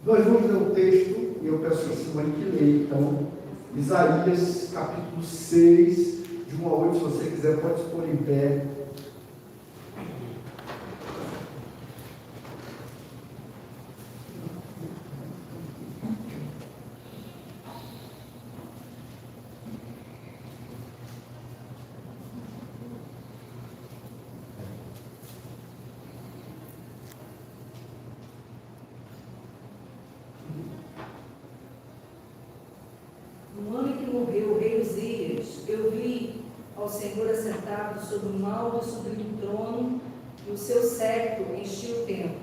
Nós vamos ler o texto, e eu peço a Simone que leia, então, Isaías, capítulo 6, de 1 a 8, se você quiser, pode se pôr em pé. No ano em que morreu o rei Uzias, eu vi ao Senhor assentado sobre um alto e sublime trono, e o seu séquito enchia o templo.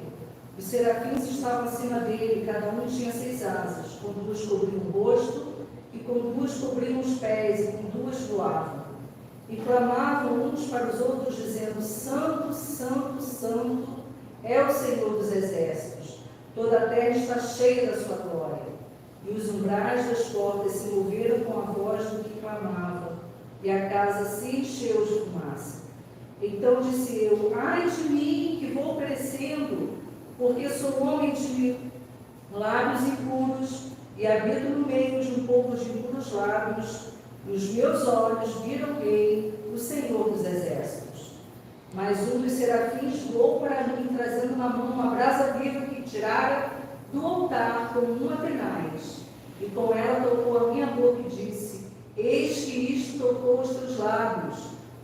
Os serafins estavam acima dele, cada um tinha 6 asas, com 2 cobriam o rosto, e com 2 cobriam os pés, e com 2 voavam. E clamavam uns para os outros, dizendo: Santo, Santo, Santo é o Senhor dos exércitos, toda a terra está cheia da sua glória. E os umbrais das portas se moveram com a voz do que clamava, e a casa se encheu de fumaça. Então disse eu: ai de mim, que vou perecendo, porque sou homem de lábios impuros, e habito no meio de um povo de impuros lábios, e os meus olhos viram o Rei, o Senhor dos exércitos. Mas um dos serafins voou para mim, trazendo na mão uma brasa viva que tirara do altar com uma tenaz, e com ela tocou a minha boca e disse: eis que isto tocou os teus lábios,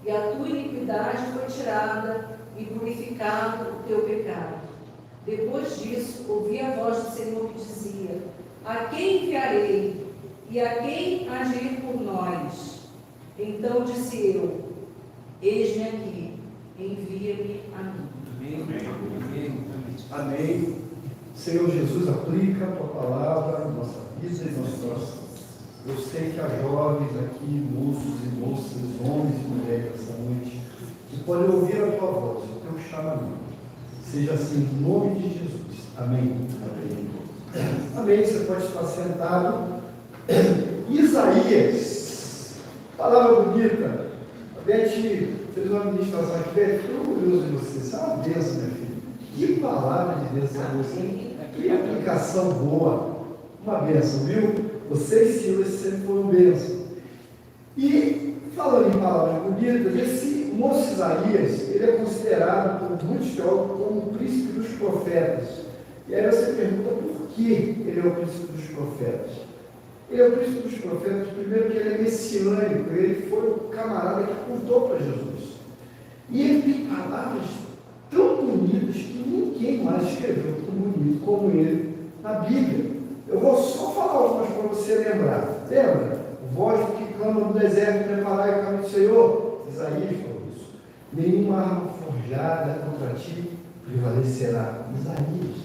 e a tua iniquidade foi tirada, e purificado o teu pecado. Depois disso, ouvi a voz do Senhor que dizia: a quem enviarei? E a quem há de ir por nós? Então disse eu: eis-me aqui, envia-me a mim. Amém. Amém. Senhor Jesus, aplica a tua palavra na nossa vida e nos nossos. Eu sei que há jovens aqui, moços e moças, homens e mulheres essa noite, que podem ouvir a tua voz, o teu chamamento. Seja assim, em nome de Jesus. Amém. Amém. Amém. Você pode estar sentado. Isaías, palavra bonita. A Beth fez uma ministração aqui. Beth, estou orgulhoso de você. Isso é uma bênção, minha filha. Que palavra de Deus é você. Que aplicação boa. Uma bênção, viu? Você e Silas sempre foram bênção. E, falando em palavras bonitas, esse moço Isaías, ele é considerado por muitos teólogos como o príncipe dos profetas. E aí você pergunta por que ele é o príncipe dos profetas. Ele é o príncipe dos profetas, primeiro que ele é messiânico, ele foi o camarada que contou para Jesus. E ele tem palavras tão bonitas que ninguém mais escreveu tão bonito como ele na Bíblia. Eu vou só falar algumas para você lembrar. Lembra? O voz que clama no deserto, preparai o caminho do Senhor. Isaías falou isso. Nenhuma arma forjada contra ti prevalecerá. Isaías.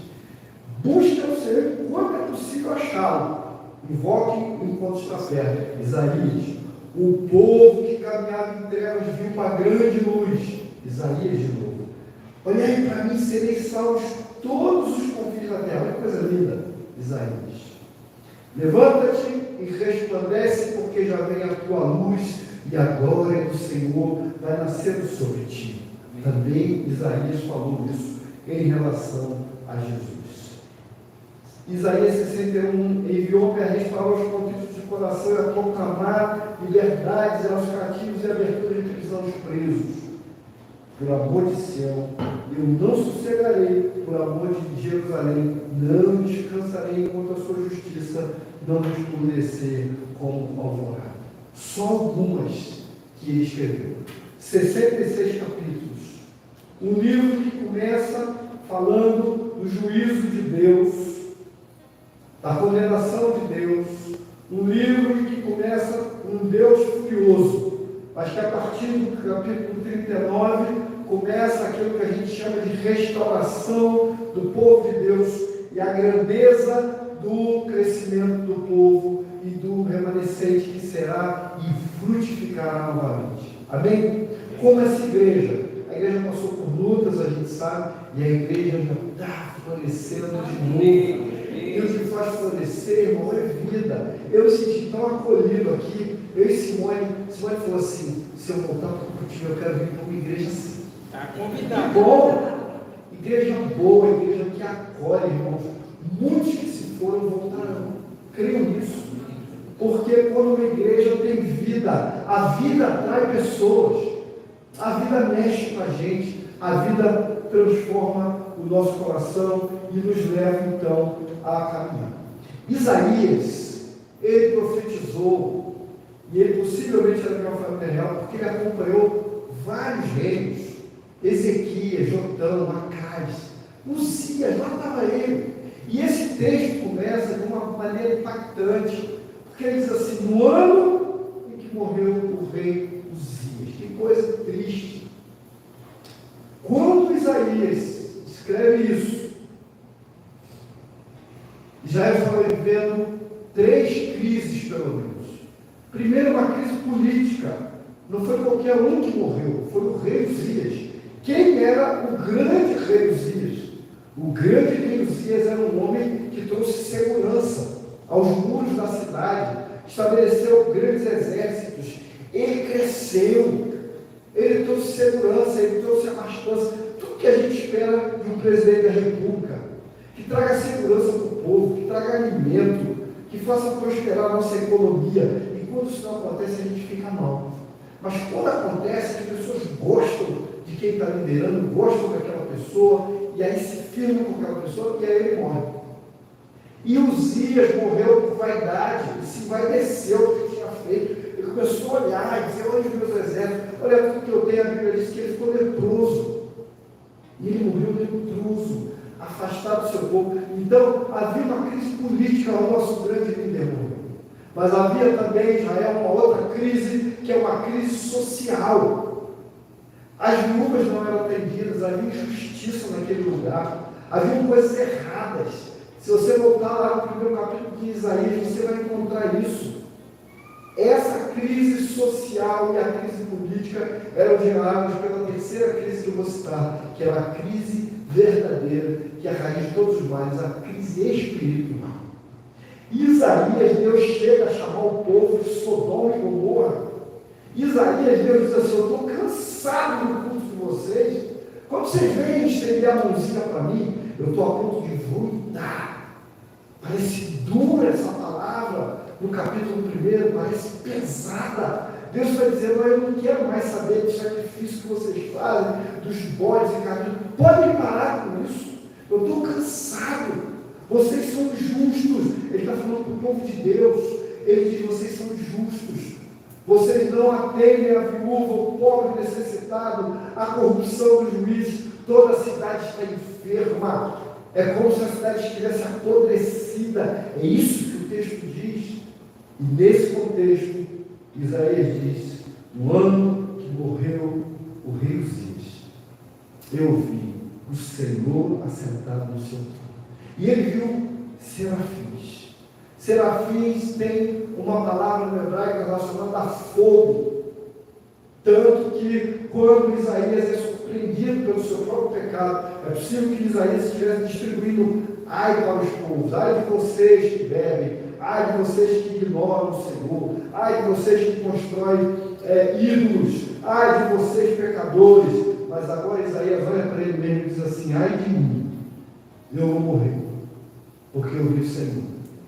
Busca o Senhor enquanto é possível achá-lo. Invoque enquanto está perto. Isaías. O povo que caminhava em trevas viu uma grande luz. Isaías de novo. Olhai para mim, sereis salvos todos os confins da terra. Olha que coisa linda. Isaías. Levanta-te e resplandece, porque já vem a tua luz e a glória do Senhor vai nascer sobre ti. Também Isaías falou isso em relação a Jesus. Isaías 61 enviou-me a restaurar os contritos de coração e a proclamar liberdades aos cativos e abertura de prisão aos presos. Por amor de Sião, eu não sossegarei, por amor de Jerusalém, não descansarei enquanto a sua justiça não resplandecer como alvorada. Só algumas que ele escreveu. 66 capítulos. Um livro que começa falando do juízo de Deus, da condenação de Deus. Um livro que começa com um Deus furioso, mas que a partir do capítulo 39 começa aquilo que a gente chama de restauração do povo de Deus e a grandeza do crescimento do povo e do remanescente que será e frutificará novamente. Amém? Como essa igreja? A igreja passou por lutas, a gente sabe, e a igreja já está florescendo de novo. Deus que faz florescer, irmão, é vida. Eu me senti tão acolhido aqui. Eu e Simone falou assim: se eu voltar para o Curitiba, eu quero vir para uma igreja assim. Está convidado. Bom, igreja boa, igreja que acolhe, irmãos. Muitos que se não voltarão. Creio nisso. Porque quando uma igreja tem vida, a vida atrai pessoas, a vida mexe com a gente, a vida transforma o nosso coração e nos leva então a caminhar. Isaías, ele profetizou, e ele possivelmente era meu familiar, porque ele acompanhou vários reis, Ezequias, Jotão, Acais, Uzias, lá estava ele. E esse texto começa de uma maneira impactante, porque ele diz assim: no ano em que morreu o rei Uzias. Que coisa triste. Quando Isaías escreve isso, Israel estava vivendo 3 crises, pelo menos. Primeiro, uma crise política. Não foi qualquer um que morreu, foi o rei Uzias. Quem era o grande rei Uzias? O grande rei Uzias era um homem que trouxe segurança aos muros da cidade, estabeleceu grandes exércitos, ele cresceu, ele trouxe segurança, ele trouxe abastança, tudo que a gente espera de um presidente da República, que traga segurança para o povo, que traga alimento, que faça prosperar a nossa economia. E quando isso não acontece, a gente fica mal. Mas quando acontece, as pessoas gostam de quem está liderando, gostam daquela pessoa, e aí se firmam com aquela pessoa, e aí ele morre. E Uzias morreu por vaidade, ele se envaideceu do que ele tinha feito. Ele começou a olhar e dizer: olha os meus exércitos, olha tudo que eu tenho. A Bíblia diz que ele ficou leproso. E ele morreu leproso, afastado do seu povo. Então, havia uma crise política ao nosso grande líder morreu. Mas havia também, Israel, uma outra crise, que é uma crise social. As viúvas não eram atendidas, havia injustiça naquele lugar, havia coisas erradas. Se você voltar lá no primeiro capítulo de Isaías, você vai encontrar isso. Essa crise social e a crise política eram geradas pela terceira crise que eu vou citar, que era a crise verdadeira, que é a raiz de todos os males, a crise espiritual. Isaías, Deus chega a chamar o povo de Sodoma e Gomorra. Isaías, Deus diz assim: eu estou cansado do culto de vocês. Quando vocês vêm estender a mãozinha para mim, eu estou a ponto de vomitar. Parece dura essa palavra no capítulo 1, parece pesada. Deus está dizendo: eu não quero mais saber do sacrifício que vocês fazem, dos bodes e caminhos. Podem parar com isso. Eu estou cansado. Vocês são justos. Ele está falando para o povo de Deus. Ele diz: vocês são justos. Vocês não atendem a viúva, o pobre necessitado, a corrupção dos juízes. Toda a cidade está enferma. É como se a cidade estivesse apodrecida. É isso que o texto diz. E nesse contexto, Isaías diz: no ano que morreu o rei Uzias, eu vi o Senhor assentado no seu trono. E ele viu serafins. Serafins tem uma palavra no hebraico relacionada a fogo. Tanto que quando Isaías é surpreendido pelo seu próprio pecado, é possível que Isaías estivesse distribuindo: ai para os povos, ai de vocês que bebem, ai de vocês que ignoram o Senhor, ai de vocês que constroem ídolos, ai de vocês pecadores. Mas agora Isaías olha para ele mesmo e diz assim: ai de mim, eu vou morrer, porque eu vi o Senhor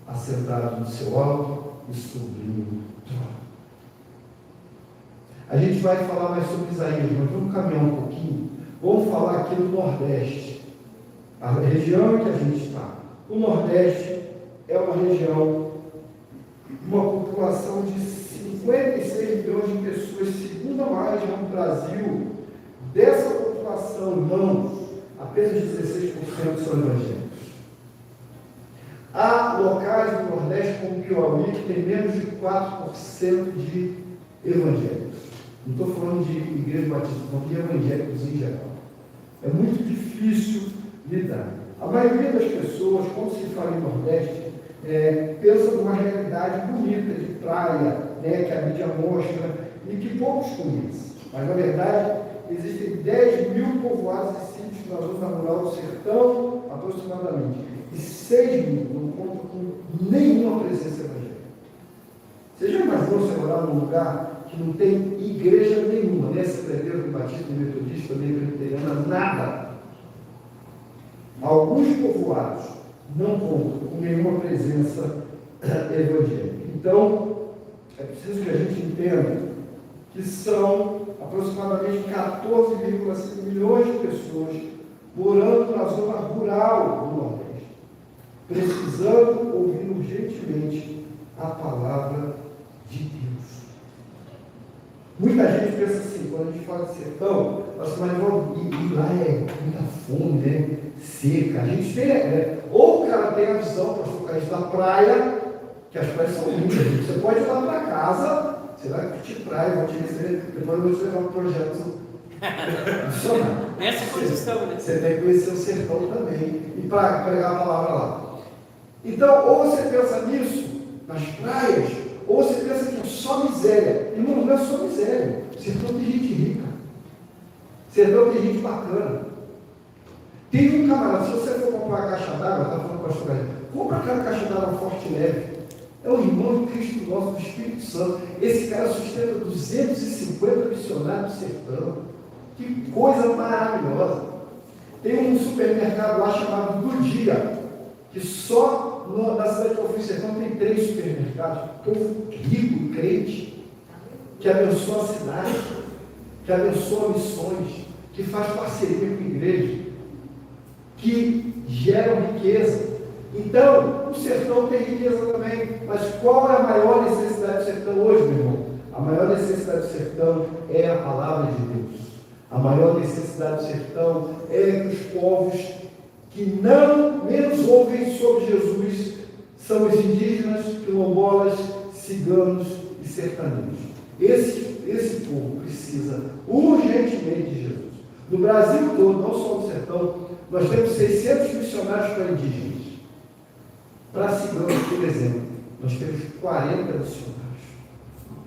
assentado no seu alto e sublime trono. A gente vai falar mais sobre Isaías, mas vamos caminhar um pouquinho. Vamos falar aqui do Nordeste, a região em que a gente está. O Nordeste é uma região, uma população de 56 milhões de pessoas, segunda maior região do Brasil. Dessa população, irmãos, apenas 16% são evangélicos. Há locais do Nordeste, como Piauí, que tem menos de 4% de evangélicos. Não estou falando de igreja batista, estou falando de evangélicos em geral. É muito difícil lidar. A maioria das pessoas, quando se fala em Nordeste, pensa numa realidade bonita de praia, que a mídia mostra e que poucos conhecem. Mas, na verdade, existem 10 mil povoados e sítios na zona rural do sertão, aproximadamente. E 6 mil não contam com nenhuma presença evangélica. Você já imaginou você morar num lugar que não tem igreja nenhuma, nem Assembleia de Batista, nem Metodista, nem Presbiteriana, nada? Alguns povoados não conta com nenhuma presença evangélica. Então, é preciso que a gente entenda que são aproximadamente 14,5 milhões de pessoas morando na zona rural do Nordeste, precisando ouvir urgentemente a palavra de Deus. Muita gente pensa assim, quando a gente fala de sertão, nós mas lá é muita fome, né? Seca. A gente tem, ou o cara tem a visão, para focar isso da praia, que as praias são lindas. Você pode ir lá para casa, você vai curtir praia, vou te receber, depois eu vou te levar um projeto adicional. Nessa condição, né? Você tem que conhecer o sertão também e para pregar a palavra lá. Então, ou você pensa nisso, nas praias, ou você pensa que é só miséria. Irmão, não é só miséria. Sertão tem gente rica. Sertão tem gente bacana. Tem um camarada, se você for comprar uma caixa d'água, está falando com a sua galera, compra aquela caixa d'água forte e leve. É o irmão de Cristo nosso, do Espírito Santo. Esse cara sustenta 250 missionários do sertão. Que coisa maravilhosa. Tem um supermercado lá chamado Do Dia, que só na cidade de Confins Sertão tem 3 supermercados. Povo rico e crente, que abençoa a cidade, que abençoa missões, que faz parceria com a igreja, que geram riqueza. Então, o sertão tem riqueza também, mas qual é a maior necessidade do sertão hoje, meu irmão? A maior necessidade do sertão é a palavra de Deus. A maior necessidade do sertão é que os povos que não menos ouvem sobre Jesus são os indígenas, quilombolas, ciganos e sertanejos. Esse povo precisa urgentemente de Jesus. No Brasil todo, não só no sertão, nós temos 600 missionários para indígenas. Para ciganos, por exemplo, nós temos 40 missionários.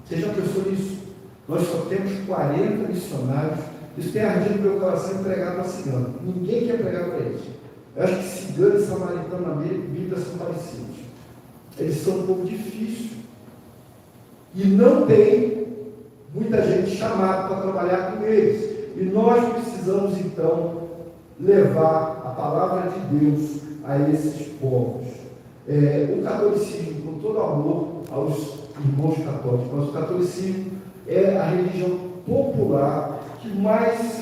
Você já pensou nisso? Nós só temos 40 missionários. Isso tem ardido no meu coração em pregar para cigano. Ninguém quer pregar para eles. Eu acho que cigano e samaritano na Bíblia são parecidos. Eles são um pouco difíceis. E não tem muita gente chamada para trabalhar com eles. E nós precisamos, então, levar a palavra de Deus a esses povos. O catolicismo, com todo amor aos irmãos católicos, mas o catolicismo é a religião popular que mais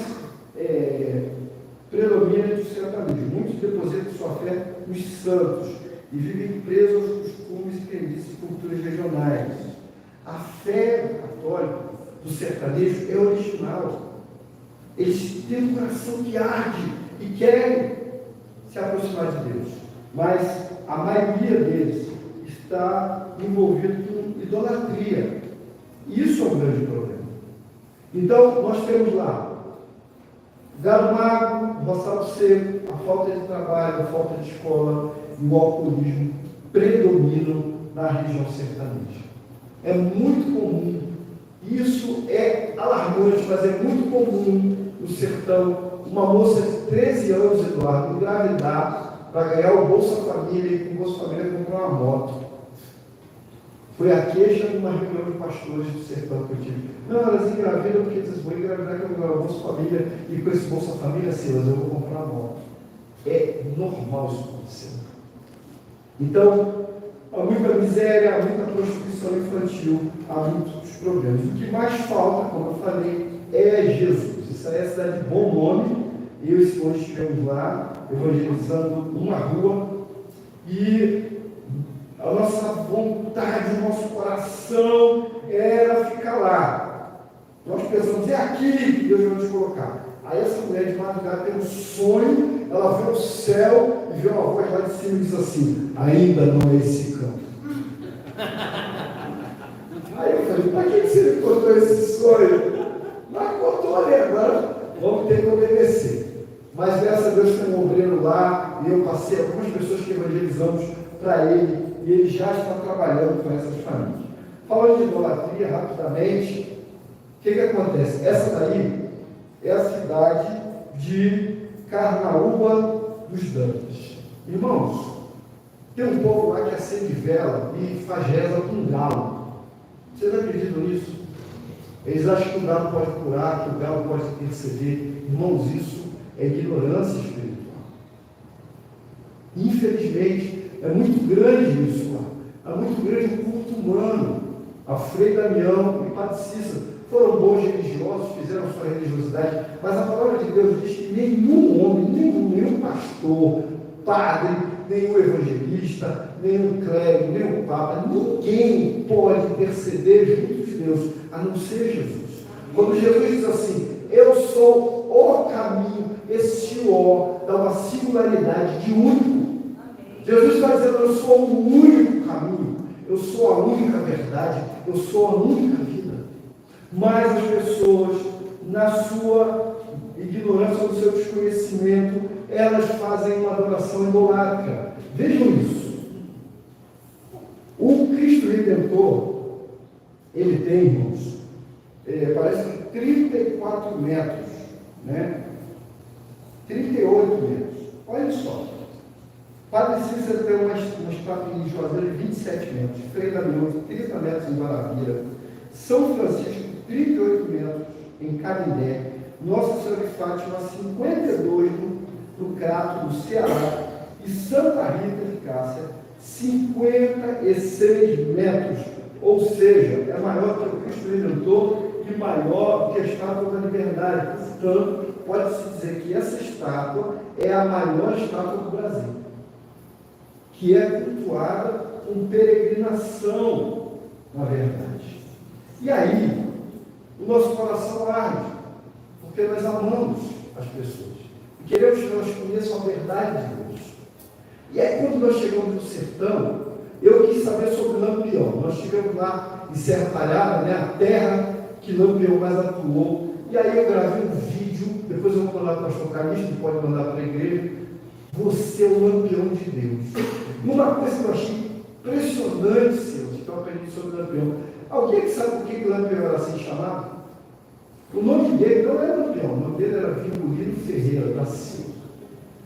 predomina entre os sertanejos. Muitos depositam sua fé nos santos e vivem presos aos costumes e crendices de culturas regionais. A fé católica do sertanejo é original. Eles têm um coração que arde e querem se aproximar de Deus. Mas a maioria deles está envolvido com idolatria. Isso é um grande problema. Então, nós temos lá gado magro, roçado seco, a falta de trabalho, a falta de escola e o alcoolismo predominam na região sertaneja. É muito comum, isso é alarmante, mas é muito comum no sertão, uma moça de 13 anos, Eduardo, engravidar para ganhar o Bolsa Família e com o Bolsa Família comprar uma moto. Foi a queixa de uma reunião de pastores do sertão que eu tive. Não, elas engravidam porque eles vão engravidar que eu vou ganhar o Bolsa Família e com esse Bolsa Família, Silas, eu vou comprar uma moto. É normal isso acontecer. Então, há muita miséria, há muita prostituição infantil, há muitos problemas. O que mais falta, como eu falei, é Jesus. Isso aí é a cidade de Bom Nome. Eu e o senhor estivemos lá, evangelizando uma rua, e a nossa vontade, o nosso coração era ficar lá. Nós pensamos, é aqui que Deus vai nos colocar. Aí essa mulher de madrugada tem um sonho, ela vê o céu e vê uma voz lá de cima e diz assim, ainda não é esse campo. Aí eu falei, para que você me contou esse sonho? Mas contou ali agora, vamos ter que obedecer. Mas graças a Deus tem um obreiro lá, e eu passei algumas pessoas que evangelizamos para ele, e ele já está trabalhando com essas famílias. Falando de idolatria, rapidamente, o que acontece? Essa daí é a cidade de Carnaúba dos Dantas. Irmãos, tem um povo lá que acende vela e faz reza com um galo. Vocês acreditam nisso? Eles acham que o galo pode curar, que o galo pode interceder. Irmãos, isso é ignorância espiritual. Infelizmente, é muito grande isso lá. É muito grande o culto humano. A Frei Damião e Padre Cícero foram bons religiosos, fizeram sua religiosidade, mas a palavra de Deus diz que nenhum homem, nenhum pastor, padre, nenhum evangelista, nenhum clérigo, nenhum papa, ninguém pode interceder junto de Deus, a não ser Jesus. Quando Jesus diz assim, eu sou o caminho, esse O dá uma singularidade de único. Jesus está dizendo, eu sou o único caminho, eu sou a única verdade, eu sou a única vida. Mas as pessoas, na sua ignorância, no seu desconhecimento, elas fazem uma adoração idolatra. Vejam isso. O Cristo Redentor, ele tem, irmãos, parece que 34 metros, né? 38 metros. Olha só. Padre Cícero tem uma estátua em Juazeiro de 27 metros. Frei Damião, 30 metros em Guarabira. São Francisco, 38 metros em Canindé. Nossa Senhora de Fátima, 52 no Crato, no Ceará. E Santa Rita de Cássia, 56 metros. Ou seja, é maior que o Cristo Redentor e maior que a Estátua da Liberdade. Portanto, pode-se dizer que essa estátua é a maior estátua do Brasil, que é cultuada com peregrinação, na verdade. E aí, o nosso coração arde, porque nós amamos as pessoas e queremos que elas conheçam a verdade de Deus. E aí, quando nós chegamos no sertão, eu quis saber sobre Lampião. Nós chegamos lá em Serra Talhada, né, a terra que Lampião mais atuou. E aí eu gravei um vídeo, depois eu vou mandar para o pastor Calixto, que pode mandar para a igreja. Você é o Lampião de Deus. Uma coisa que eu achei impressionante, Senhor, que eu aprendi sobre Lampião. Alguém que sabe por que o Lampião era assim chamado? O nome dele não era Lampião, o nome dele era Virgulino Ferreira da Silva.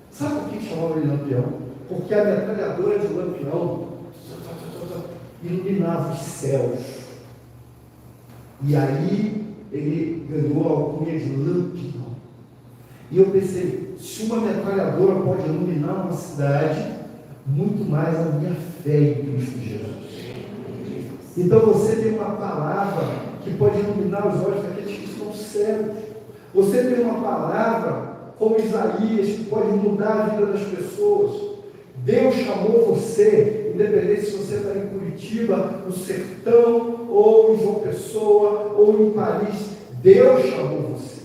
Sabe por que chamavam ele Lampião? Porque a metralhadora de Lampião iluminava os céus. E aí ele ganhou a alcunha de Lampião. E eu pensei, se uma metralhadora pode iluminar uma cidade, muito mais a minha fé em Cristo Jesus. Então você tem uma palavra que pode iluminar os olhos daqueles que estão cegos. Você tem uma palavra, como Isaías, que pode mudar a vida das pessoas. Deus chamou você, independente se você está em Curitiba, no sertão, ou em João Pessoa, ou em Paris. Deus chamou você.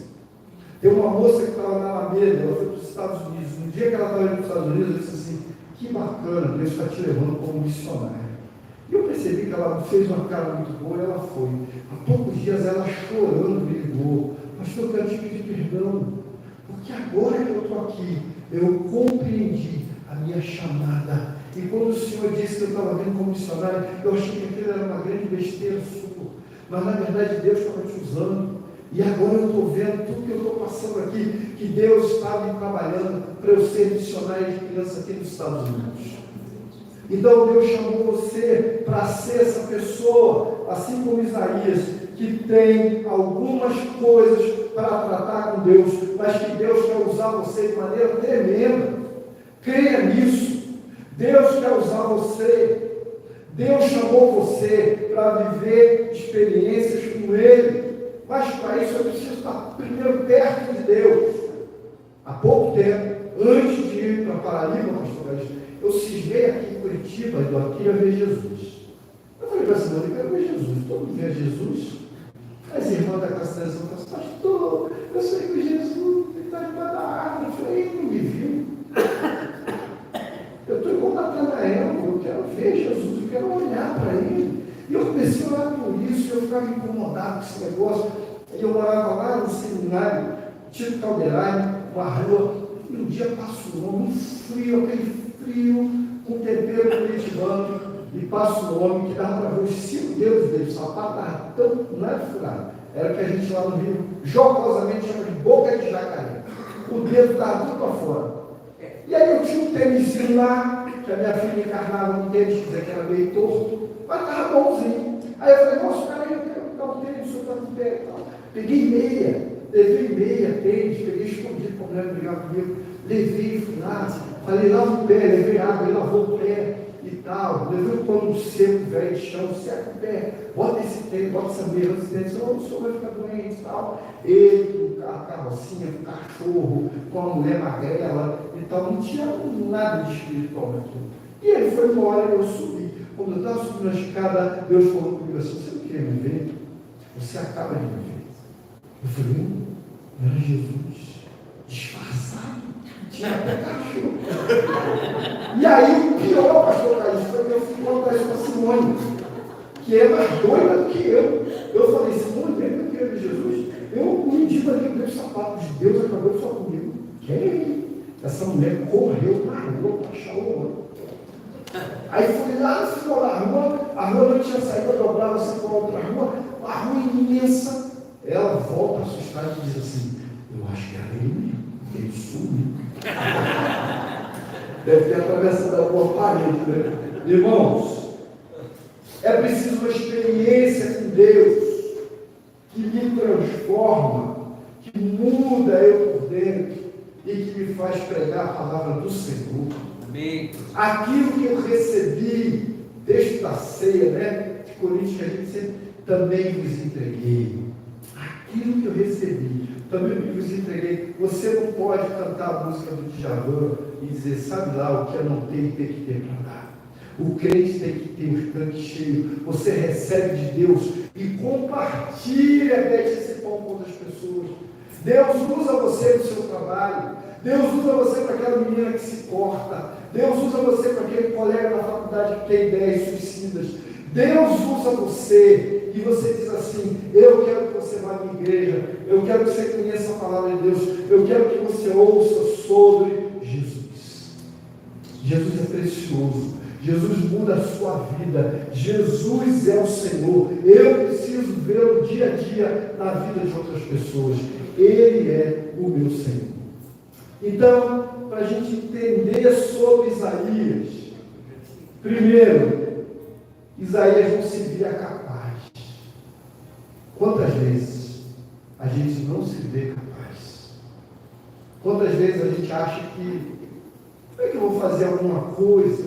Tem uma moça que estava na Alameda, ela foi para os Estados Unidos. No dia que ela estava indo para os Estados Unidos, eu disse assim, que bacana, Deus está te levando como missionária. E eu percebi que ela fez uma cara muito boa e ela foi. Há poucos dias ela chorando me ligou. Pastor, eu quero te pedir perdão, porque agora que eu estou aqui, eu compreendi a minha chamada. E quando o Senhor disse que eu estava vindo como missionário, eu achei que aquilo era uma grande besteira sua. Mas na verdade Deus estava te usando. E agora eu estou vendo tudo que eu estou passando aqui, que Deus estava me trabalhando para eu ser missionário de criança aqui nos Estados Unidos. Então Deus chamou você para ser essa pessoa, assim como Isaías, que tem algumas coisas para tratar com Deus, mas que Deus quer usar você de maneira tremenda. Creia nisso. Deus quer usar você. Deus chamou você para viver experiências com Ele. Mas para isso eu preciso estar primeiro perto de Deus. Há pouco tempo, antes de ir para Paraíba, pastor, eu cismei aqui em Curitiba, eu queria ver Jesus. Eu falei para a senhora, eu quero ver Jesus. Todo mundo vê Jesus. As irmãs da Castanha falaram, pastor, eu sei que Jesus está debaixo da árvore. Eu falei, ele não me viu. Eu estou igual Natanael, eu quero ver Jesus, eu quero olhar para ele. E eu comecei a orar por isso, eu ficava incomodado com esse negócio. E eu morava lá no seminário, Tito Caldeirari, uma rua, e um dia passou um frio, aquele frio, com tempero curitibano, e passa um homem que dava para ver os 5 dedos dele, o sapato estava tão nada furado. Era o que a gente lá no Rio, jocosamente chama de boca de jacaré. O dedo estava tudo para fora. E aí eu tinha um tênisinho lá, que a minha filha encarnava no tênis, que era meio torto, mas estava bonzinho. Aí eu falei, nossa, cara, eu quero botar o tênis, o senhor está com pé e tal. Peguei meia, levei meia, tênis, peguei escondido para a mulher brigar comigo. Levei, fui lá, falei, lava o pé, levei água, ele lavou o pé e tal. Levei o pano seco, velho, de chão, seca o pé, bota esse tênis, bota essa meia, esse tênis, senão o senhor vai ficar doente e tal. Ele, com a carrocinha, com o cachorro, com a mulher magrela e tal, não tinha nada de espiritual naquilo. E ele foi embora, eu subi. Quando eu estava subindo a escada, Deus falou comigo assim, você não quer me ver? Você acaba de me ver. Eu falei, era Jesus, disfarçado, tinha até cachorro. E aí o pior, pastor Caís, foi que eu fui contar isso para Simone, que é mais doida do que eu. Eu falei, Simone, lembra que eu era Jesus? Eu me digo ali, o sapato de Deus acabou de falar comigo. Quem é ele? Essa mulher correu na rua para achar o outro. Aí fui lá, ficou na rua, a rua não tinha saído, eu dobrava, você para outra rua, a rua imensa. Ela volta assustada e diz assim, eu acho que era ele sumiu. Deve ter atravessado alguma parede, né? Irmãos, é preciso uma experiência com Deus que me transforma, que muda eu por dentro e que me faz pregar a palavra do Senhor. Amém. Aquilo que eu recebi desta ceia, né? De Coríntios, que a gente sempre também vos entreguei. Aquilo que eu recebi, também vos entreguei. Você não pode cantar a música do Djavan e dizer, sabe lá, o que eu não tenho tem que ter para dar. O crente tem que ter os tanques cheios. Você recebe de Deus e compartilha, deixa esse pão com outras pessoas. Deus usa você no seu trabalho. Deus usa você para aquela menina que se corta. Deus usa você para aquele colega da faculdade que tem ideias suicidas. Deus usa você e você diz assim, eu quero que você vá à minha igreja, eu quero que você conheça a palavra de Deus, eu quero que você ouça sobre Jesus. Jesus é precioso, Jesus muda a sua vida, Jesus é o Senhor, eu preciso vê-lo dia a dia na vida de outras pessoas, Ele é o meu Senhor. Então, para a gente entender sobre Isaías, primeiro, Isaías não se via capaz. Quantas vezes a gente não se vê capaz? Quantas vezes a gente acha que, como é que eu vou fazer alguma coisa?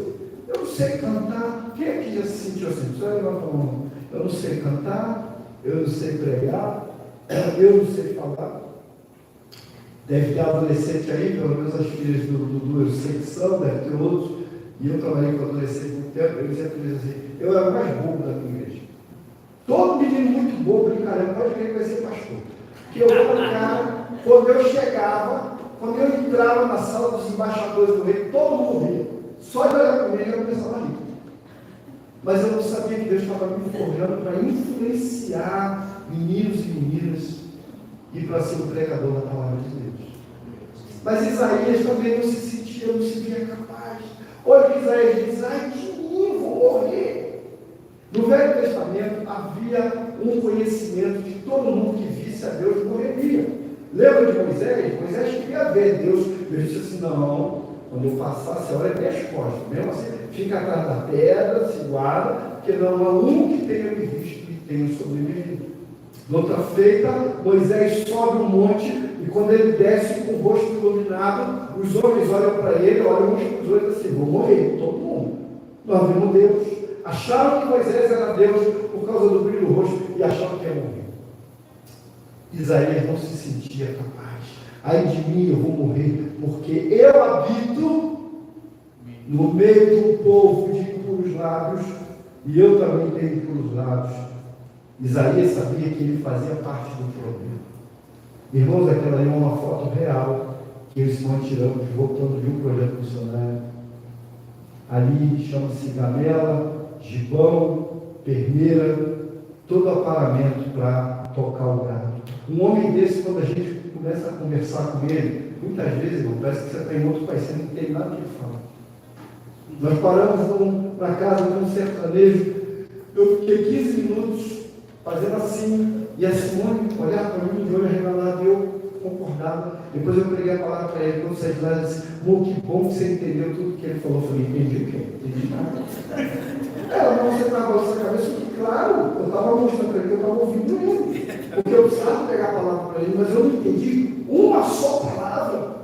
Eu não sei cantar. Quem é que já se sentiu assim? Só levanta a mão. Eu não sei cantar, eu não sei pregar, eu não sei falar. Deve ter adolescente aí, pelo menos as filhas do Dudu, eu sei que são, deve ter outros. E eu trabalhei com adolescente muito tempo, eu dizia para eles assim, eu era o mais bobo da minha igreja. Todo menino muito bobo, brincadeira, pode crer que vai ser pastor. Porque eu brincar, quando eu chegava, quando eu entrava na sala dos embaixadores do rei, todo mundo ria. Só de olhar para mim, eu começava a rir. Mas eu não sabia que Deus estava me forjando para influenciar meninos e meninas e para ser o pregador da palavra de Deus. Mas Isaías também não se sentia, não se via capaz. Olha o que Isaías diz, ai de mim, vou morrer. No Velho Testamento havia um conhecimento de todo mundo que visse a Deus morreria. Lembra de Moisés? Moisés queria ver Deus. Deus disse assim, não, quando eu passar, você olha bem as costas. Mesmo assim, fica atrás da pedra, se guarda, porque não há um que tenha me visto e tenha sobrevivido. Noutra feita, Moisés sobe um monte e quando ele desce com o rosto iluminado, os homens olham para ele, olham uns para os outros assim, vou morrer, todo mundo. Nós vimos Deus. Acharam que Moisés era Deus por causa do brilho do rosto e acharam que ia morrer. Isaías não se sentia capaz. Ai de mim, eu vou morrer, porque eu habito no meio de um povo de impuros lábios e eu também tenho impuros lábios. Isaías sabia que ele fazia parte do problema. Irmãos, aquela ali é uma foto real que eles estão tirando, voltando de um projeto missionário. Ali chama-se gamela, gibão, perneira, todo aparamento para tocar o gado. Um homem desse, quando a gente começa a conversar com ele, muitas vezes, irmão, parece que você está em outro país, você não tem nada que ele fala. Nós paramos na casa de um sertanejo, eu fiquei 15 minutos fazendo assim, e a Simone olhava para mim de olho regalado, e eu concordava. Depois eu preguei a palavra para ele, quando saí de lá, ele disse, que bom que você entendeu tudo que ele falou. Eu falei, entendi o quê? Entendi nada. Ela, não, você estava balançando a cabeça, claro, eu estava mostrando para ele que eu estava ouvindo ele. Porque eu precisava pegar a palavra para ele, mas eu não entendi uma só palavra.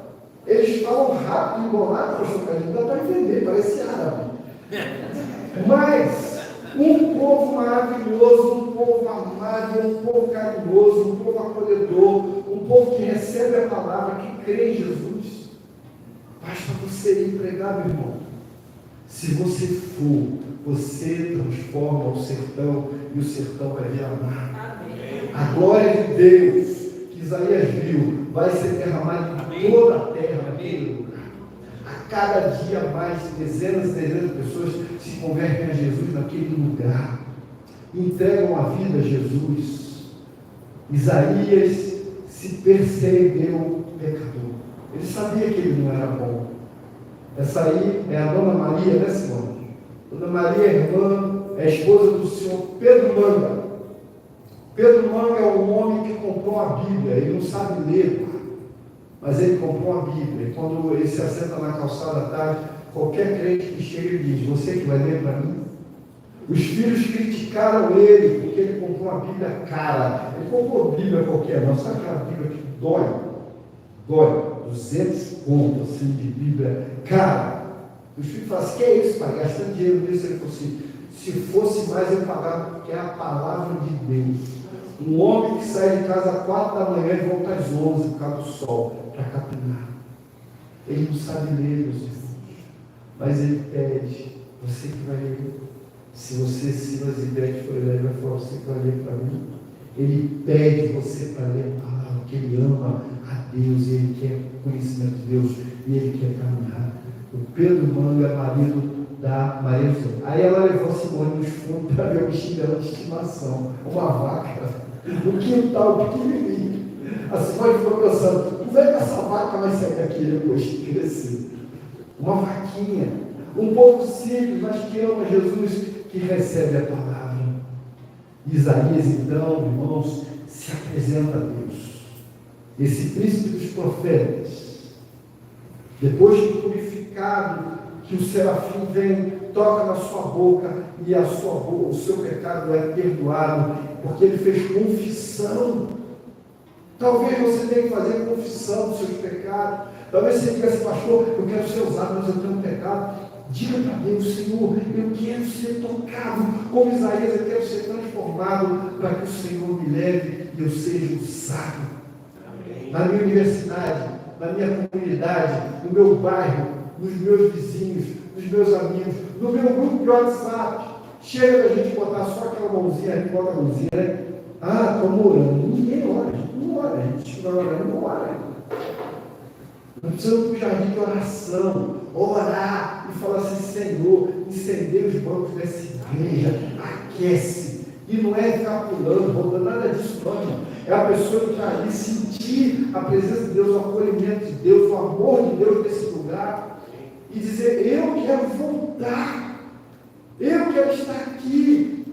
Eles estavam embolado, pastor Carlinhos, dá para entender, parece árabe. Mas um povo maravilhoso, um povo amável, um povo carinhoso, um povo acolhedor, um povo que recebe a palavra, que crê em Jesus. Basta você ir pregar, meu irmão. Se você for, você transforma o sertão e o sertão vai vir amar. A glória de Deus que Isaías viu vai ser derramada em toda a terra, naquele lugar. A cada dia mais, dezenas e dezenas de pessoas se convertem a Jesus naquele lugar, entregam a vida a Jesus. Isaías se percebeu pecador. Ele sabia que ele não era bom. Essa aí é a Dona Maria, né, Simone? Dona Maria é irmã, é esposa do senhor Pedro Manga. Pedro Manga é um homem que comprou a Bíblia. Ele não sabe ler, mas ele comprou a Bíblia. E quando ele se assenta na calçada à tarde, qualquer crente que chega e diz: você que vai ler para mim? Os filhos criticaram ele porque ele comprou uma Bíblia cara. Ele comprou Bíblia qualquer, não. Sabe aquela Bíblia que dói? Dói. 200 contos assim, de Bíblia cara. Os filhos falam assim: que é isso, pai? Gastando dinheiro nisso. Ele falou assim: se fosse mais eu pagava, porque é a palavra de Deus. Um homem que sai de casa às 4 da manhã e volta às 11 por causa do sol, para capinar. Ele não sabe ler, meus irmãos. Mas ele pede: você que vai ler. Se você, Silas e Beth, for ler, ele vai falar: você que vai ler para mim. Ele pede você para ler a palavra, que ele ama a Deus, e ele quer conhecimento de Deus, e ele quer caminhar. O Pedro Manga é marido da Maria José. Aí ela levou a Simone nos fundos para ver o bichinho dela de estimação, uma vaca, um quintal pequenininho. A Simone ficou pensando: como é que essa vaca vai sair daqui depois de crescer? Uma vaquinha, um povo simples, mas que ama Jesus, que recebe a palavra. Isaías, então, irmãos, se apresenta a Deus. Esse príncipe dos profetas, depois de purificado, que o serafim vem, toca na sua boca, e o seu pecado é perdoado, porque ele fez confissão. Talvez você tenha que fazer confissão dos seus pecados. Talvez você diga assim: pastor, eu quero ser usado, mas eu tenho um pecado. Diga para Deus: Senhor, eu quero ser tocado como Isaías, eu quero ser transformado, para que o Senhor me leve e eu seja usado. Amém. Na minha universidade, na minha comunidade, no meu bairro, nos meus vizinhos, nos meus amigos, no meu grupo de WhatsApp. Chega da gente botar só aquela mãozinha, a gente bota a mãozinha, né? Ah, estamos orando. Ninguém ora, a gente não ora, a gente vai orando, não ora. Nós precisamos para o jardim de oração, orar e falar assim: Senhor, incendeia os bancos dessa igreja, aquece. E não é ficar pulando, rodando, nada disso, não. É a pessoa que está ali sentir a presença de Deus, o acolhimento de Deus, o amor de Deus nesse lugar, e dizer: eu quero voltar, eu quero estar aqui.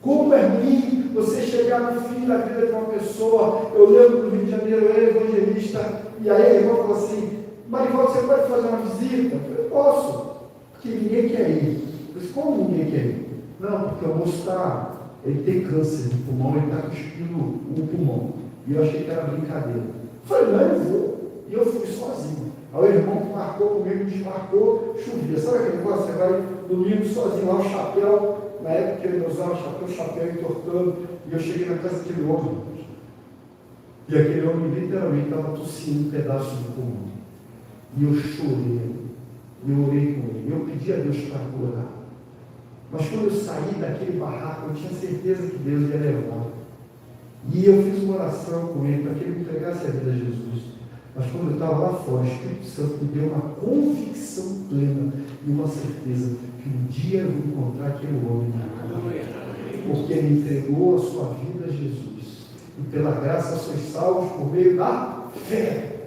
Como é ruim você chegar no fim da vida de uma pessoa. Eu lembro do Rio de Janeiro, eu era evangelista, e aí a irmã falou assim: Marivaldo, você pode fazer uma visita? Eu falei: posso, porque ninguém quer ir. Eu disse: como ninguém quer ir? Não, porque o moço ele tem câncer no pulmão, ele está cuspindo o pulmão. E eu achei que era brincadeira. Eu falei: não, eu vou. E eu fui sozinho. Aí o irmão que marcou comigo, desmarcou, chovia. Sabe aquele negócio? Você vai domingo sozinho lá, o chapéu. Na época que ele usava o chapéu entortando, e eu cheguei na casa daquele homem. E aquele homem literalmente estava tossindo um pedaço do pulmão. E eu chorei. E eu orei com ele. Eu pedi a Deus para curar. Mas quando eu saí daquele barraco, eu tinha certeza que Deus ia levar. E eu fiz uma oração com ele para que ele me entregasse a vida a Jesus. Mas quando eu estava lá fora, o Espírito Santo me deu uma convicção plena e uma certeza que um dia eu vou encontrar aquele homem na rua, porque ele entregou a sua vida a Jesus. E pela graça sois salvos por meio da fé.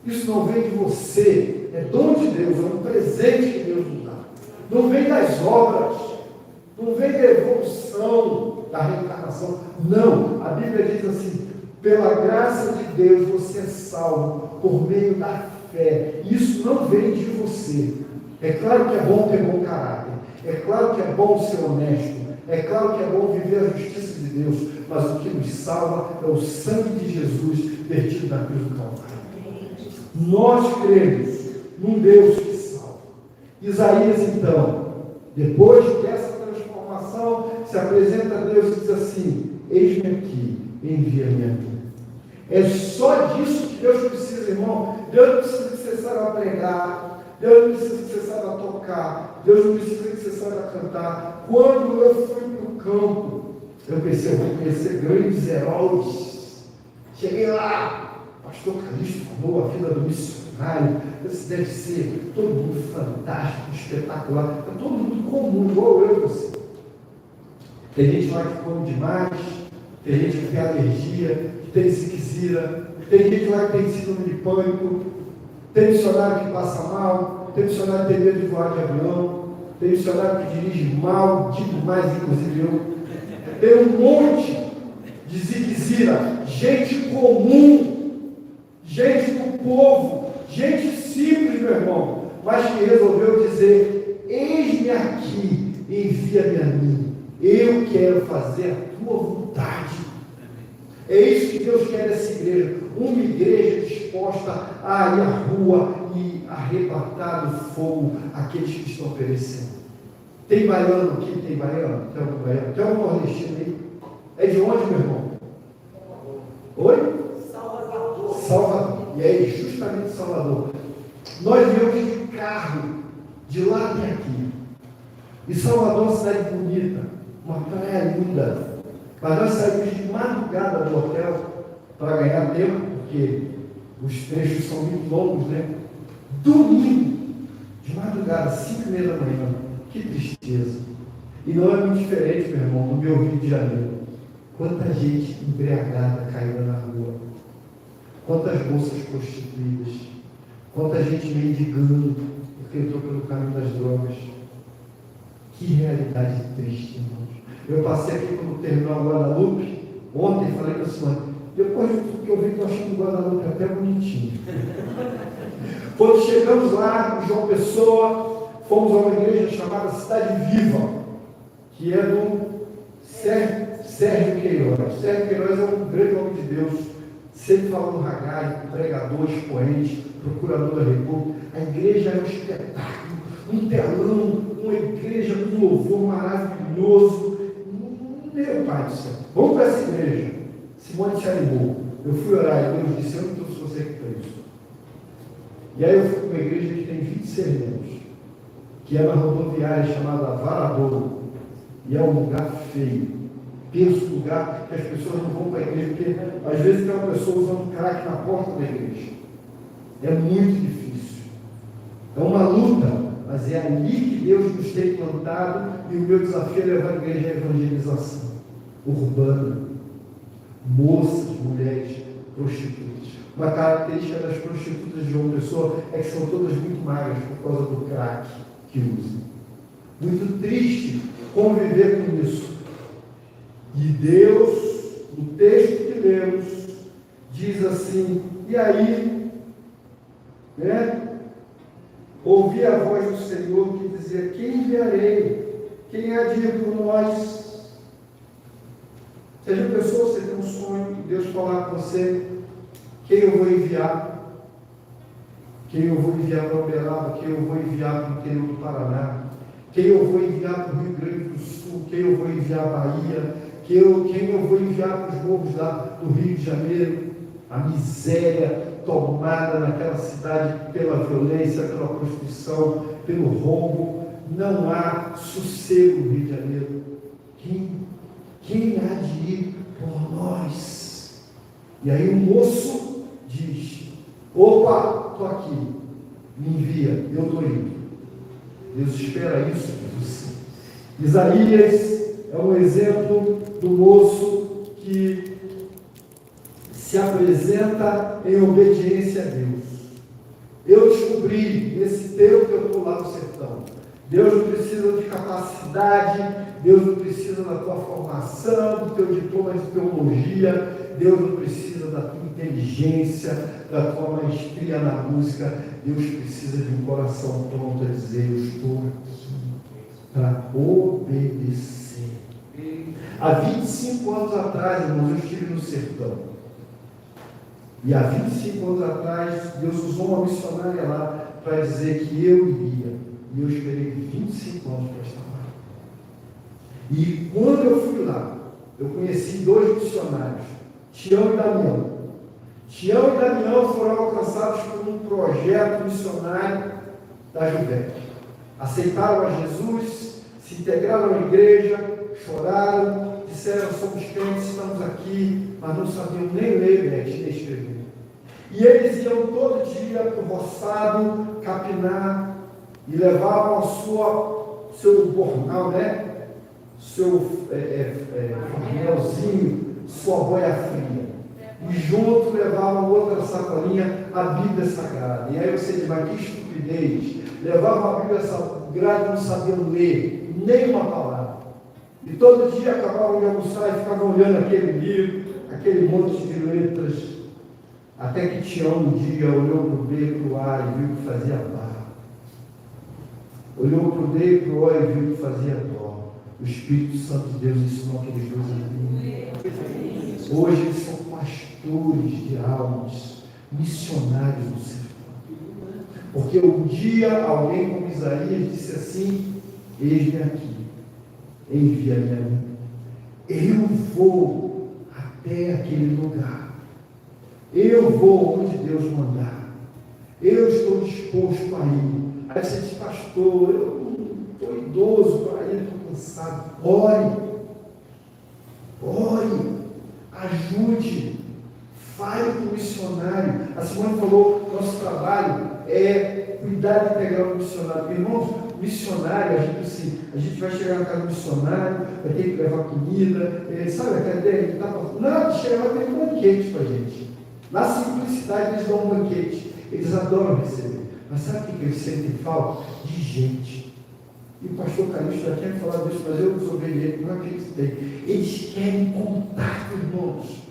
Isso não vem de você, é dom de Deus, é um presente que Deus nos dá. Não vem das obras, não vem da evolução, da reencarnação. Não, a Bíblia diz assim: pela graça de Deus você é salvo por meio da fé. Isso não vem de você. É claro que é bom ter bom caráter, é claro que é bom ser honesto, é claro que é bom viver a justiça de Deus, mas o que nos salva é o sangue de Jesus vertido na cruz do Calvário. Nós cremos num Deus que salva. Isaías, então, depois dessa transformação, se apresenta a Deus e diz assim: eis-me aqui, envia-me a mim. É só disso que Deus precisa, irmão. Deus não precisa que você saiba pregar, Deus não precisa que você saiba tocar, Deus não precisa que você saiba cantar. Quando eu fui para o campo, eu pensei, eu vou conhecer grandes heróis. Cheguei lá, pastor Calixto falou a vida do missionário. Esse deve ser todo mundo fantástico, espetacular. É todo mundo comum, igual eu e você. Tem gente lá que come demais, tem gente que tem alergia, que tem ziquezira, tem gente lá que tem síndrome de pânico, tem missionário que passa mal, tem missionário que tem medo de voar de avião, tem missionário que dirige mal, demais, inclusive eu. Tem um monte de ziquezira, gente comum, gente do povo, gente simples, meu irmão, mas que resolveu dizer: eis-me aqui, envia-me a mim, eu quero fazer a tua vontade. É isso que Deus quer dessa igreja, uma igreja disposta a ir à rua e arrebatar do fogo aqueles que estão perecendo. Tem baiano aqui? Tem baiano? Tem algum baiano? Tem algum nordestino aí? É de onde, meu irmão? Oi? Salvador. Salvador. E é justamente Salvador. Nós viemos de carro, de lá até aqui. E Salvador é uma cidade bonita, uma praia linda. Mas nós saímos de madrugada do hotel para ganhar tempo, porque os trechos são muito longos, né? Domingo, de madrugada, 5h30 da manhã. Que tristeza. E não é muito diferente, meu irmão, no meu Rio de Janeiro. Quanta gente embriagada caída na rua. Quantas moças prostituídas. Quanta gente mendigando, porque entrou pelo caminho das drogas. Que realidade triste, irmãos. Eu passei aqui pelo terminal Guadalupe, ontem falei com a senhora, depois de tudo que eu vi, estou achando o Guadalupe até bonitinho. Quando chegamos lá, em João Pessoa, fomos a uma igreja chamada Cidade Viva, que é do Sérgio Queiroz. Sérgio Queiroz é um grande homem de Deus, sempre falando ragai, pregador, expoente, procurador da República. A igreja é um espetáculo, um telão, uma igreja com louvor maravilhoso. Meu Pai do céu, vamos para essa igreja. Simone se animou. Eu fui orar e Deus disse: eu não trouxe você aqui para isso. E aí eu fui para uma igreja que tem 26 anos, que é uma rodoviária chamada Varadouro, e é um lugar feio. Penso no lugar que as pessoas não vão para a igreja, porque às vezes tem uma pessoa usando crack na porta da igreja. É muito difícil. É uma luta, mas é ali que Deus nos tem plantado, e o meu desafio é levar a igreja à evangelização urbana, moças, mulheres, prostitutas. Uma característica das prostitutas de uma pessoa é que são todas muito magras por causa do crack que usam. Muito triste conviver com isso. E Deus, no texto que lemos, diz assim: e aí, né? Ouvi a voz do Senhor que dizia: quem enviarei? Quem há de ir por nós? Seja pessoa, você tem um sonho, Deus falar com você: quem eu vou enviar? Quem eu vou enviar para Uberaba? Quem eu vou enviar para o interior do Paraná? Quem eu vou enviar para o Rio Grande do Sul? Quem eu vou enviar para a Bahia? Quem eu vou enviar para os morros lá do Rio de Janeiro? A miséria tomada naquela cidade pela violência, pela prostituição, pelo roubo. Não há sossego no Rio de Janeiro. Quem há de ir por nós? E aí o moço diz: opa, estou aqui, me envia, eu estou indo. Deus espera isso de você. Isaías é um exemplo do moço que se apresenta em obediência a Deus. Eu descobri nesse tempo que eu estou lá no sertão, Deus não precisa de capacidade, Deus não precisa da tua formação, do teu diploma de teologia, Deus não precisa da tua inteligência, da tua maestria na música. Deus precisa de um coração pronto a dizer: eu estou aqui para obedecer. Há 25 anos atrás, irmãos, eu estive no sertão. E há 25 anos atrás, Deus usou uma missionária lá para dizer que eu iria. E eu esperei 25 anos para estar lá. E quando eu fui lá, eu conheci 2 missionários, Tião e Damião. Tião e Damião foram alcançados por um projeto missionário da Judéia. Aceitaram a Jesus, se integraram à igreja, choraram, disseram: somos crentes, estamos aqui, mas não sabiam nem ler, nem escrever. E eles iam todo dia para o roçado, capinar, e levavam seu bornal, né? Seu fornelzinho, sua boia fria. E junto levavam outra sacolinha, a Bíblia Sagrada. E aí você diz: mas que estupidez! Levavam a Bíblia Sagrada e não sabiam ler nem uma palavra. E todo dia acabavam de almoçar e ficavam olhando aquele livro, aquele monte de letras. Até que Tião um dia olhou para o D e para o A e viu que fazia barra. Olhou para o D e para o O e viu que fazia dó. O Espírito Santo de Deus ensinou aqueles 2 amigos. Hoje eles são pastores de almas, missionários no sertão. Porque um dia alguém como Isaías disse assim: eis-me aqui, envia-me a mim. Eu vou até aquele lugar. Eu vou onde Deus mandar. Eu estou disposto a ir. Aí você diz: pastor, eu estou idoso para ir, estou cansado. Ore, ajude, fale com o missionário. A Simone falou: nosso trabalho é cuidar de integrar o missionário. Irmãos, missionário, a gente vai chegar na casa do missionário, vai ter que levar comida, sabe aquela ideia que está passando? Não, de chegar lá tem um banquete para a gente. Na simplicidade eles dão um banquete, eles adoram receber. Mas sabe o que eles sentem falta? De gente. E o pastor Calixto já tinha falado disso, mas eu desobediente, não acreditei. Eles querem contato, irmãos.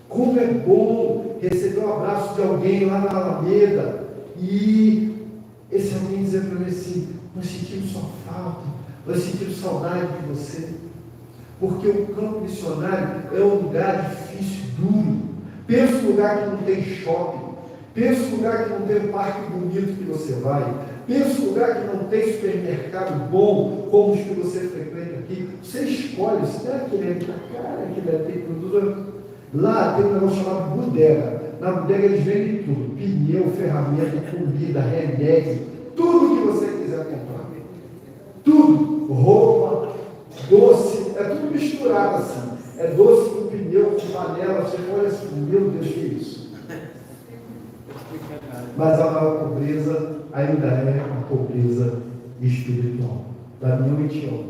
Como é bom receber um abraço de alguém lá na Alameda e esse alguém dizer para mim assim: nós sentimos sua falta, nós sentimos saudade de você. Porque o campo missionário é um lugar difícil, duro. Pensa um lugar que não tem shopping. Pensa um lugar que não tem um parque bonito que você vai. Pensa um lugar que não tem supermercado bom, como os que você frequenta aqui. Você escolhe, será que ele é para cá, que ele tem tudo. Lá tem um negócio chamado bodega. Na bodega eles vendem tudo: pneu, ferramenta, comida, remédio, tudo que você quiser comprar. Tudo. Roupa, doce, é tudo misturado assim. É doce com pneu, com panela. Você olha assim: meu Deus, que é isso? Mas a maior pobreza ainda é a pobreza espiritual. Damião e Tião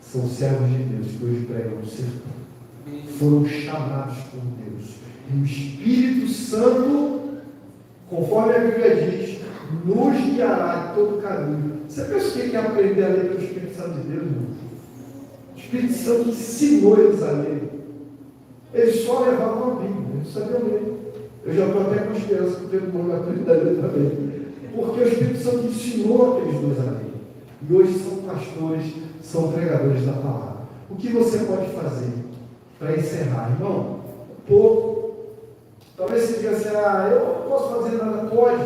são servos de Deus que hoje pregam no sertão. Foram chamados por Deus. E o Espírito Santo, conforme a Bíblia diz, nos guiará em todo o caminho. Você pensa o que é aprender a ler pelo Espírito Santo de Deus, irmão? O Espírito Santo ensinou eles a ler. Eles só levavam a Bíblia, eles sabiam ler. Eu já estou até com esperança que o Pedro Morro aprende a ler também. Porque o Espírito Santo ensinou aqueles 2 a ler. E hoje são pastores, são pregadores da palavra. O que você pode fazer para encerrar, irmão? Pouco. Talvez você diga assim: eu não posso fazer nada. Pode.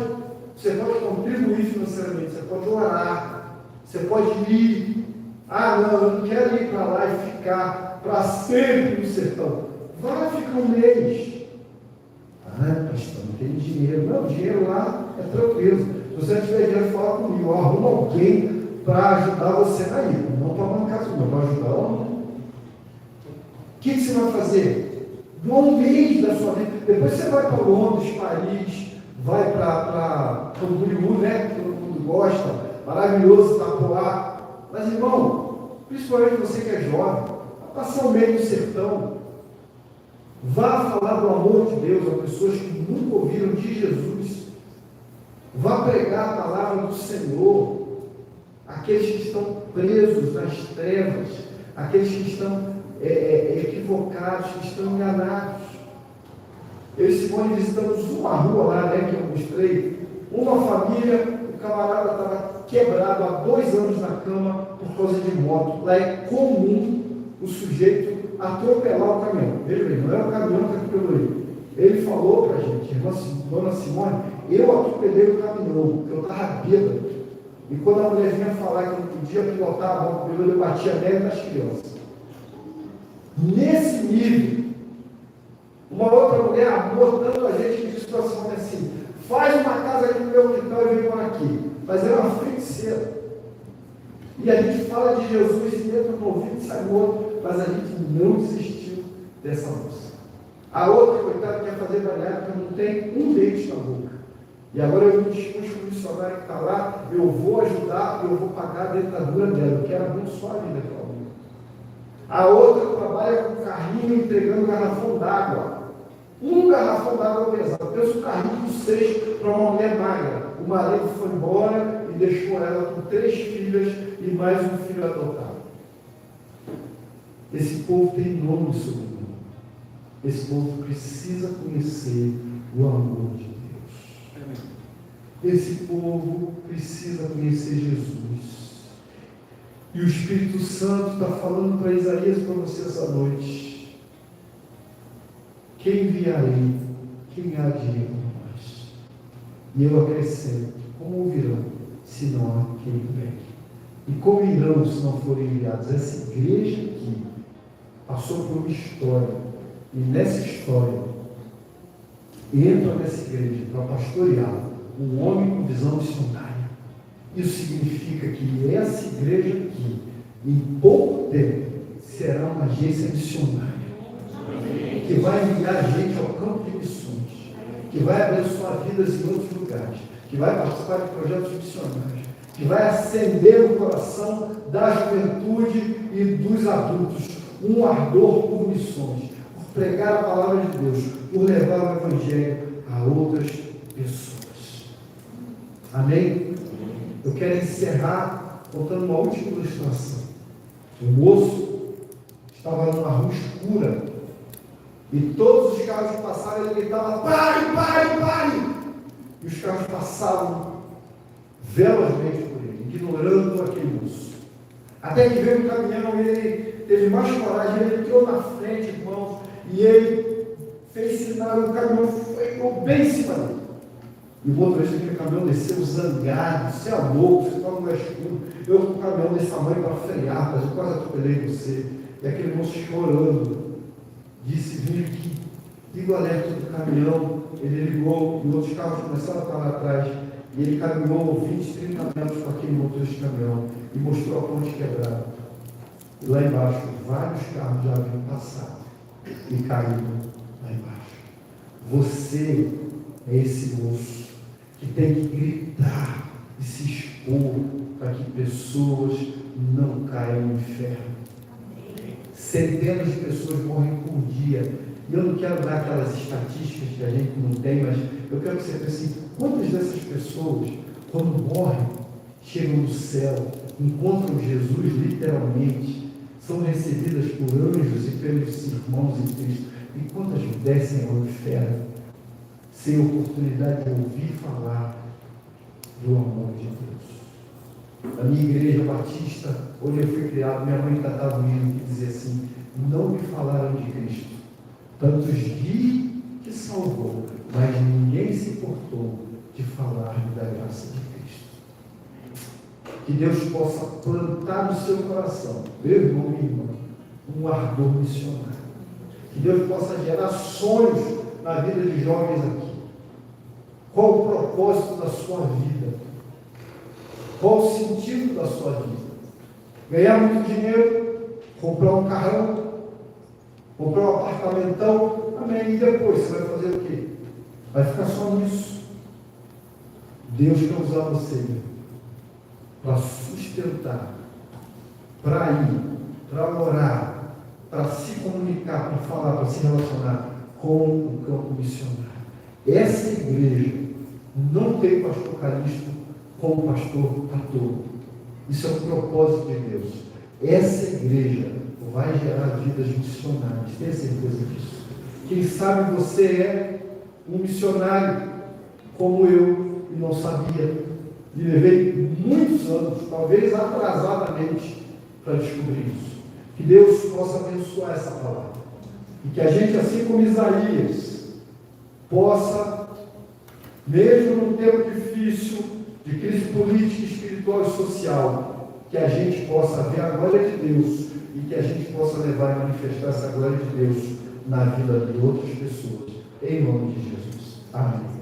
Você pode contribuir financeiramente, você pode orar, você pode ir. Não, eu não quero ir para lá e ficar para sempre no sertão. Vai ficar um mês. Pastor, não tem dinheiro. Não, dinheiro lá é tranquilo. Se você não tiver dinheiro, fala comigo. Arruma alguém para ajudar você a ir. Não para bancar tudo, para ajudar o que você vai fazer? Dá um mês da sua vida. Depois você vai para Londres, Paris, vai para o Hollywood, né? Que todo mundo gosta. Maravilhoso estar por lá. Mas, irmão, principalmente você que é jovem, vai passar um mês no sertão. Vá falar do amor de Deus a pessoas que nunca ouviram de Jesus. Vá pregar a palavra do Senhor àqueles que estão presos nas trevas, aqueles que estão equivocados, que estão enganados. Eu e Simone visitamos uma rua lá, que eu mostrei, uma família, o camarada estava quebrado há 2 anos na cama por causa de moto. Lá é comum o sujeito atropelar o caminhão. Veja bem, não é o caminhão que atropelou ele. Ele falou para a gente, dona Simone, Eu atropelei o caminhão, porque eu estava bêbado. E quando a mulher vinha falar que não podia pilotar a mão comigo, eu batia nela e nas crianças. Nesse nível, uma outra mulher amou tanto a gente que disse para a assim: faz uma casa aqui no meu quintal e vem morar aqui. Mas era uma feiticeira. E a gente fala de Jesus e entra no ouvido e sai no outro, mas a gente não desistiu dessa moça. A outra, coitada, quer fazer bariátrica, porque não tem um dente na boca. E agora eu me dispus com o missionário que está lá, eu vou ajudar, eu vou pagar a dentadura dela, eu quero abençoar a vida daquela mulher. A outra trabalha com carrinho entregando garrafão d'água. Um garrafão d'água pesado. Pensa um carrinho de 6 para uma mulher magra. O marido foi embora e deixou ela com 3 filhas e mais um filho adotado. Esse povo tem nome e sobrenome. Esse povo precisa conhecer o amor de Deus. Esse povo precisa conhecer Jesus. E o Espírito Santo está falando para Isaías e para você essa noite. Quem enviarei? Quem há de ir por nós? E eu acrescento: como ouvirão, se não há quem vem? E como irão, se não forem enviados? Essa igreja aqui passou por uma história. E nessa história, entra nessa igreja para pastorear um homem com visão missionária. Isso significa que essa igreja aqui, em pouco tempo, será uma agência missionária, que vai enviar gente ao campo de missões, que vai abençoar vidas em outros lugares, que vai participar de projetos missionários, que vai acender no coração da juventude e dos adultos um ardor por missões, por pregar a palavra de Deus, por levar o Evangelho a outras pessoas. Amém? Eu quero encerrar contando uma última ilustração. O moço estava numa rua escura e todos os carros que passavam, ele gritava: pare, pare, pare! E os carros passavam velozmente por ele, ignorando aquele moço. Até que veio um caminhão, ele teve mais coragem, ele entrou na frente, irmãos, e ele fez sinal, e o caminhão foi bem em cima dele. E o motorista daquele caminhão desceu zangado: você é louco, você está no lugar escuro, eu com o caminhão desse tamanho para frear, mas eu quase atropelei você. E aquele moço chorando disse: vim aqui, liga o alerta do caminhão. Ele ligou e outros carros começaram a parar atrás, e ele caminhou 20, 30 metros com aquele motorista de caminhão e mostrou a ponte quebrada. E lá embaixo vários carros já haviam passado e caíram lá embaixo. Você é esse moço que tem que gritar e se expor para que pessoas não caiam no inferno. Centenas de pessoas morrem por dia. E eu não quero dar aquelas estatísticas que a gente não tem, mas eu quero que você pense assim: quantas dessas pessoas, quando morrem, chegam no céu, encontram Jesus literalmente, são recebidas por anjos e pelos irmãos em Cristo, e quantas descem ao inferno sem oportunidade de ouvir falar do amor de Deus? A minha igreja batista, onde eu fui criado, minha mãe cantava um hino que dizia assim: não me falaram de Cristo, tantos vi que salvou, mas ninguém se importou de falar-me da graça de Cristo. Que Deus possa plantar no seu coração, meu irmão e minha irmã, um ardor missionário. Que Deus possa gerar sonhos na vida de jovens aqui. Qual o propósito da sua vida? Qual o sentido da sua vida? Ganhar muito dinheiro, comprar um carrão, comprar um apartamentão, amém. E depois você vai fazer o quê? Vai ficar só nisso. Deus quer usar você para sustentar, para ir, para morar, para se comunicar, para falar, para se relacionar com o campo missionário. Essa igreja não tem pastor Calixto como pastor à toa. Isso é um propósito de Deus. Essa igreja vai gerar vidas missionárias, tenha certeza disso. Quem sabe você é um missionário como eu e não sabia. E levei muitos anos, talvez atrasadamente, para descobrir isso. Que Deus possa abençoar essa palavra. E que a gente, assim como Isaías, possa mesmo num tempo difícil, de crise política, espiritual e social, que a gente possa ver a glória de Deus e que a gente possa levar e manifestar essa glória de Deus na vida de outras pessoas. Em nome de Jesus. Amém.